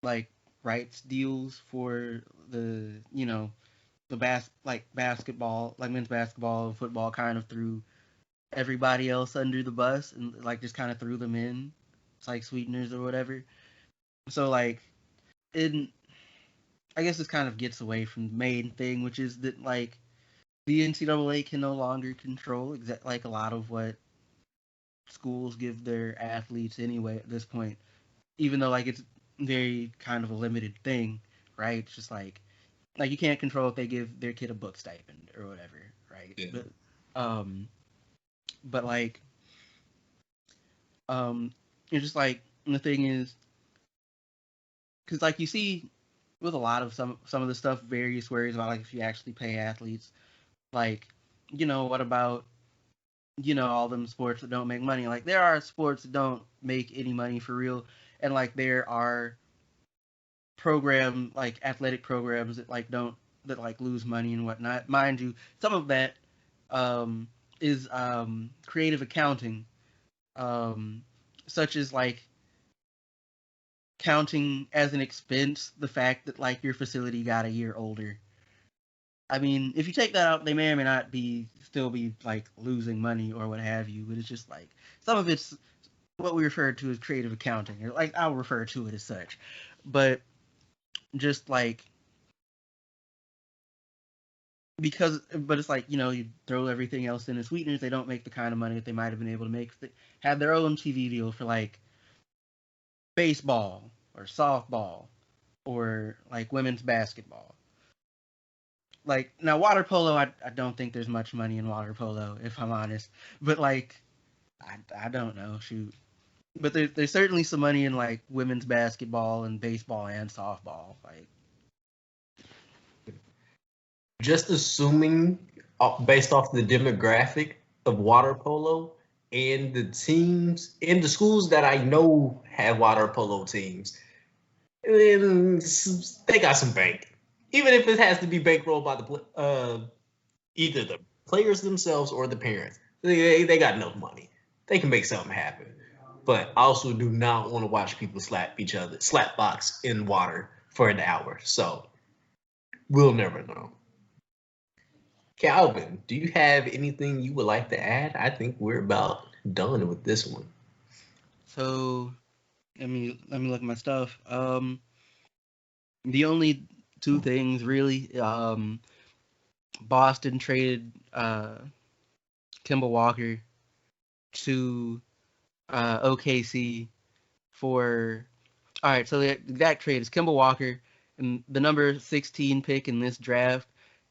like rights deals for the basketball, like men's basketball and football, kind of threw everybody else under the bus and like just kind of threw them in. It's like sweeteners or whatever. So like, in I guess this kind of gets away from the main thing, which is that like the NCAA can no longer control like a lot of what schools give their athletes anyway at this point, even though like it's very kind of a limited thing, right? It's just like you can't control if they give their kid a book stipend or whatever, right? Yeah. Um but like um it's just like, the thing is, because like you see with a lot of some of the stuff, various worries about like if you actually pay athletes, like, what about all them sports that don't make money? Like there are sports that don't make any money for real, and like there are athletic programs that like don't that like lose money and whatnot. Mind you, some of that um, is creative accounting, um, such as like counting as an expense the fact that like your facility got a year older. I mean, if you take that out, they may or may not still be like losing money or what have you. But it's just like some of it's what we refer to as creative accounting, or like I'll refer to it as such. But just like but it's like, you throw everything else in as sweeteners, they don't make the kind of money that they might have been able to make if they had their own TV deal for like baseball or softball or like women's basketball. like now water polo, I don't think there's much money in water polo, if I'm honest. But like I don't know, shoot. But there's certainly some money in like women's basketball and baseball and softball. Like Just assuming, based off the demographic of water polo and the teams and the schools that I know have water polo teams, and they got some bank. Even if it has to be bankrolled by either the players themselves or the parents, they got enough money. They can make something happen. But I also do not want to watch people slap box in water for an hour. So we'll never know. Calvin, do you have anything you would like to add? I think we're about done with this one. so, let me look at my stuff. The only two things really. Boston traded Kemba Walker to OKC for. All right, so the exact trade is Kemba Walker and the number 16 pick in this draft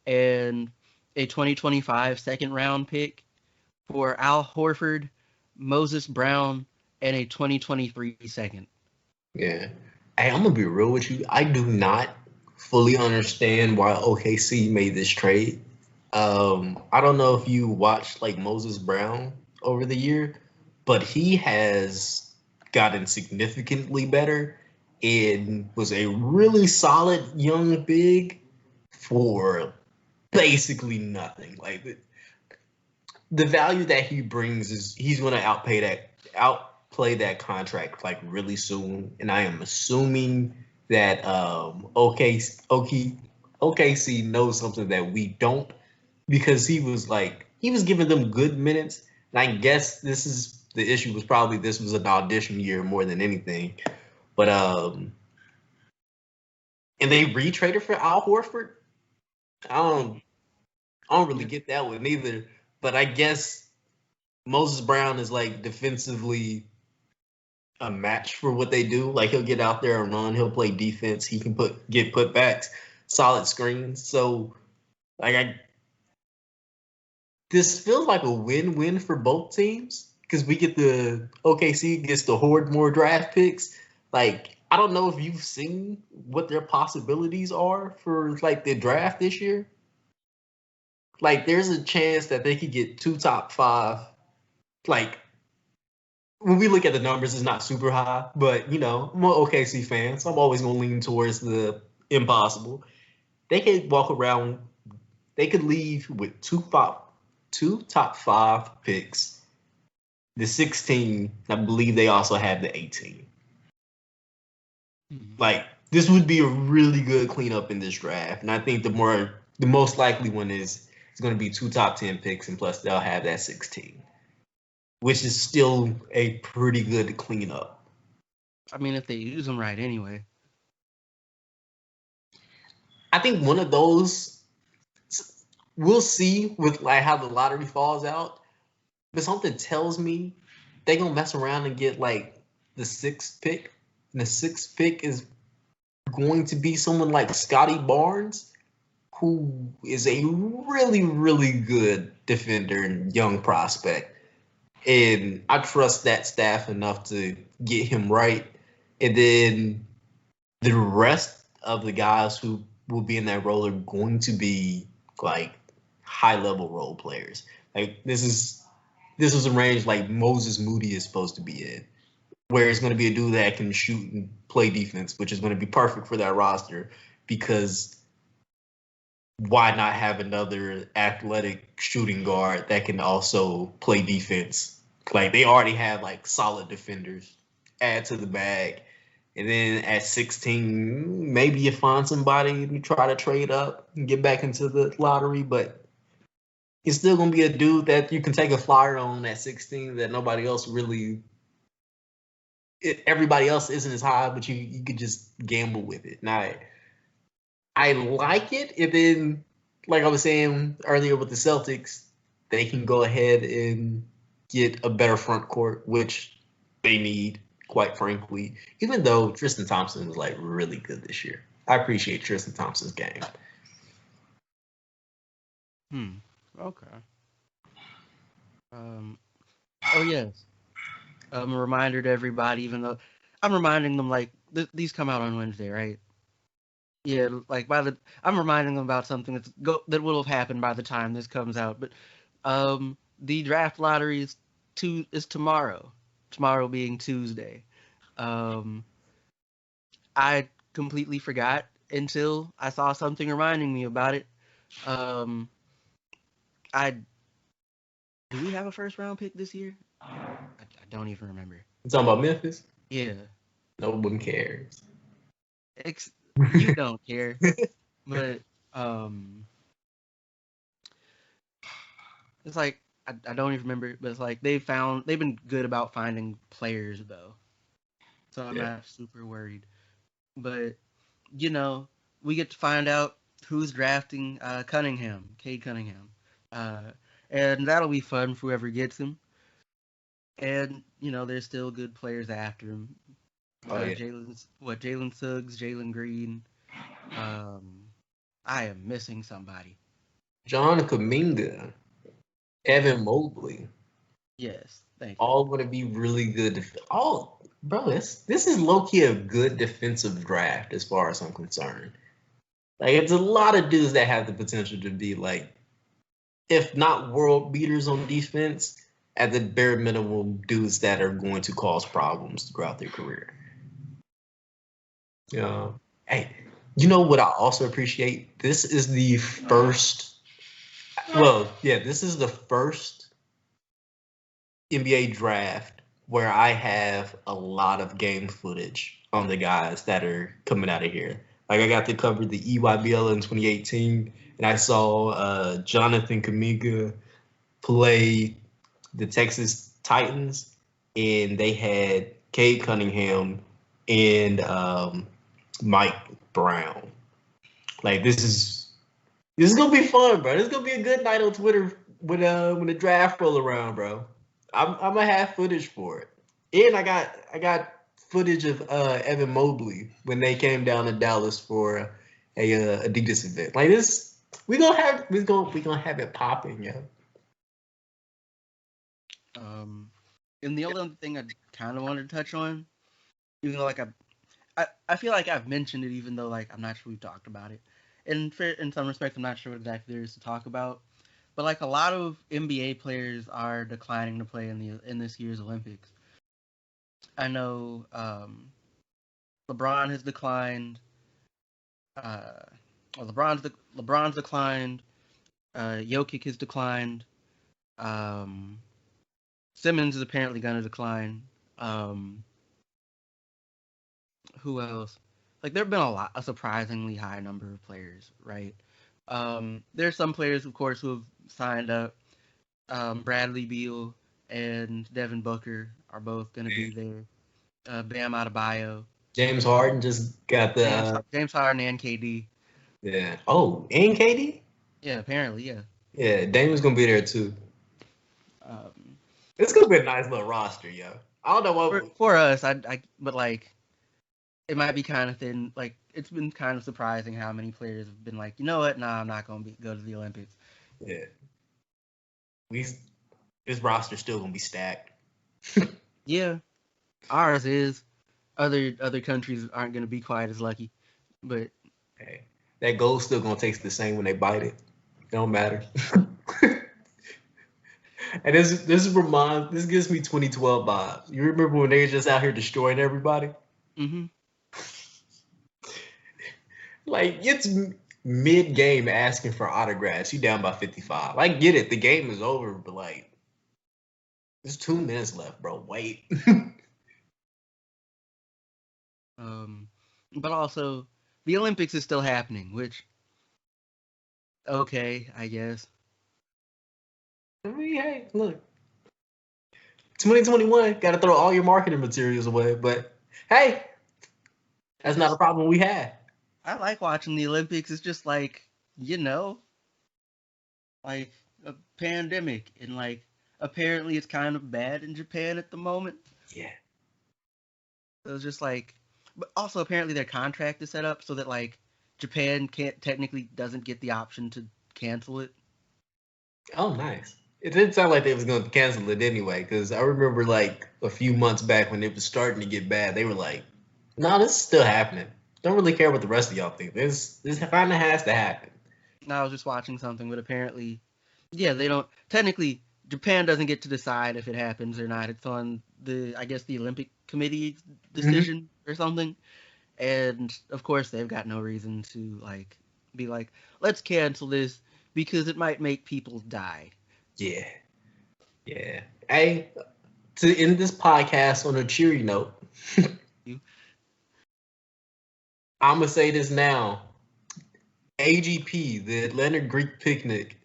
and a 2025 second round pick for Al Horford, Moses Brown, and a 2023 second. Yeah. Hey, I'm gonna be real with you. I do not fully understand why OKC made this trade. I don't know if you watched like Moses Brown over the year, but he has gotten significantly better and was a really solid young big for basically nothing. Like the value that he brings is he's going to outplay that contract like really soon, and I am assuming that OKC knows something that we don't, because he was giving them good minutes, and I guess this is the issue was probably this was an audition year more than anything, but and they retraded for Al Horford. I don't I don't really get that one either. But I guess Moses Brown is like defensively a match for what they do. Like he'll get out there and run, he'll play defense, he can get putbacks, solid screens. So like this feels like a win-win for both teams because we get the OKC gets to hoard more draft picks. Like I don't know if you've seen what their possibilities are for like the draft this year. Like there's a chance that they could get 2 top 5. Like when we look at the numbers, it's not super high, but you know, I'm an OKC fan, so I'm always gonna lean towards the impossible. They could walk around, they could leave with two top 5 picks, the 16. I believe they also have the 18. Like this would be a really good cleanup in this draft, and I think the most likely one is it's going to be 2 top 10 picks, and plus they'll have that 16, which is still a pretty good cleanup. I mean, if they use them right anyway. I think one of those we'll see with like how the lottery falls out, but something tells me they're gonna mess around and get like the 6th pick, and the 6th pick is going to be someone like Scotty Barnes, who is a really, really good defender and young prospect. And I trust that staff enough to get him right. And then the rest of the guys who will be in that role are going to be like high level role players. Like this is a range like Moses Moody is supposed to be in, where it's going to be a dude that can shoot and play defense, which is going to be perfect for that roster because why not have another athletic shooting guard that can also play defense? Like they already have like solid defenders. Add to the bag. And then at 16, maybe you find somebody and you try to trade up and get back into the lottery, but he's still gonna be a dude that you can take a flyer on at 16 that nobody else really everybody else isn't as high, but you could just gamble with it. Now I like it. And then, like I was saying earlier with the Celtics, they can go ahead and get a better front court, which they need, quite frankly, even though Tristan Thompson was like really good this year. I appreciate Tristan Thompson's game. Okay. Um. Oh yes. A reminder to everybody, even though I'm reminding them like these come out on Wednesday, right? Yeah, like I'm reminding them about something that will have happened by the time this comes out. But the draft lottery is tomorrow. Tomorrow being Tuesday. Um, I completely forgot until I saw something reminding me about it. Um, I do we have a first round pick this year? I don't even remember. You talking about Memphis? Yeah, No one cares. Ex- you don't care, but um, it's like I don't even remember, but it's like they've been good about finding players though, so I'm Yeah. not super worried. But you know, we get to find out who's drafting Cade Cunningham, uh, and that'll be fun for whoever gets him. And there's still good players after him. Oh yeah. Jalen Suggs, Jalen Green. Um, I am missing somebody. John Kaminga, Evan Mobley, Yes, thank you. all going to be really good. Oh, bro, this is low key a good defensive draft as far as I'm concerned. Like it's a lot of dudes that have the potential to be like, if not world beaters on defense, at the bare minimum, dudes that are going to cause problems throughout their career. Yeah. Hey, you know what I also appreciate? This is the first. Well, yeah, this is the first NBA draft where I have a lot of game footage on the guys that are coming out of here. Like I got to cover the EYBL in 2018, and I saw Jonathan Kaminga play the Texas Titans, and they had Cade Cunningham and Mike Brown. Like this is gonna be fun, bro. This is gonna be a good night on Twitter when the draft roll around, bro. I'm gonna have footage for it, and I got footage of Evan Mobley when they came down to Dallas for a Adidas event. Like this, we gonna have it popping, yo. Um, and the only other thing I kind of wanted to touch on, even though like I feel like I've mentioned it, even though like I'm not sure we've talked about it. And in some respects, I'm not sure what exactly there is to talk about. But like a lot of NBA players are declining to play in this year's Olympics. I know LeBron has declined. Uh, well, LeBron's declined. Jokic has declined. Um, Simmons is apparently going to decline. Um, who else? Like there have been a surprisingly high number of players, right? There's some players, of course, who have signed up. Bradley Beal and Devin Booker are both going to be there. Bam Adebayo, James Harden just got the James Harden, and KD. yeah. Oh, and KD. Yeah, apparently, yeah. Yeah, Damon's gonna be there too. Um, It's gonna be a nice little roster, yo. I don't know what. for us, but like it might be kind of thin. Like it's been kind of surprising how many players have been like, you know what? Nah, I'm not going to go to the Olympics. Yeah, we this roster's still gonna be stacked. Yeah, ours is. Other countries aren't going to be quite as lucky, but Hey, that gold's still gonna taste the same when they bite it. It don't matter. And this gives me 2012 vibes. You remember when they were just out here destroying everybody? mm-hmm. Like it's mid game asking for autographs. You down by 55. I get it. The game is over, but like there's 2 minutes left, bro. Wait. But also the Olympics is still happening, which okay, I guess. I mean, hey, look, 2021, got to throw all your marketing materials away. But hey, that's not a problem we had. I like watching the Olympics. It's just like you know, like a pandemic, and like apparently it's kind of bad in Japan at the moment. Yeah. So it's just like, but also apparently their contract is set up so that like Japan can't technically doesn't get the option to cancel it. Oh, nice. It didn't sound like they was going to cancel it anyway, because I remember like a few months back when it was starting to get bad, they were like, "No, this is still happening. Don't really care what the rest of y'all think. This kind of has to happen." I was just watching something, but apparently, yeah, they don't. Technically, Japan doesn't get to decide if it happens or not. It's on I guess, the Olympic Committee's Hmm. decision or something. And of course, they've got no reason to like be like, let's cancel this because it might make people die. Yeah, yeah. Hey, to end this podcast on a cheery note, You, I'm gonna say this now. AGP, the Atlanta Greek Picnic,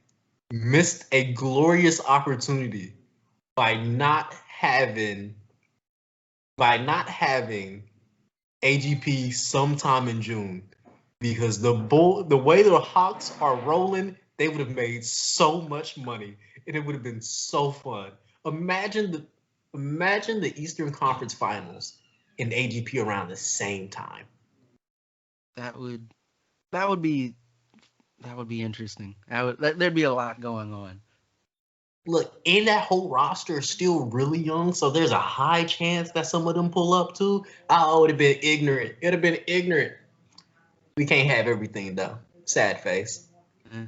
missed a glorious opportunity by not having AGP sometime in June, because the way the Hawks are rolling, they would have made so much money and it would have been so fun. Imagine the Eastern Conference Finals and AGP around the same time. that would that would be that would be interesting. There'd be a lot going on. Look, and that whole roster is still really young, so there's a high chance that some of them pull up too. Oh, it would have been ignorant. It would have been ignorant. We can't have everything though. Sad face. Eh.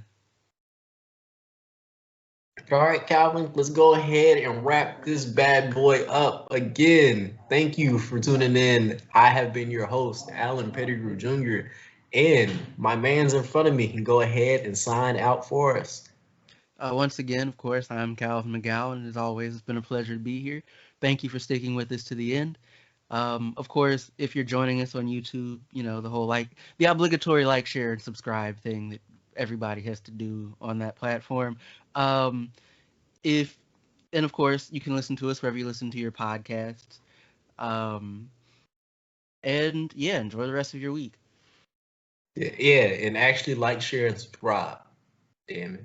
All right, Calvin, let's go ahead and wrap this bad boy up again. Thank you for tuning in. I have been your host, Alan Pettigrew Jr., and my man's in front of me can go ahead and sign out for us. Once again, of course, I'm Calvin McGowan, and as always, it's been a pleasure to be here. Thank you for sticking with us to the end. Of course, if you're joining us on YouTube, the whole the obligatory like, share, and subscribe thing that everybody has to do on that platform. Um, if and of course, you can listen to us wherever you listen to your podcasts. Um, and yeah, enjoy the rest of your week. Yeah, and actually like, share, and subscribe. Damn it.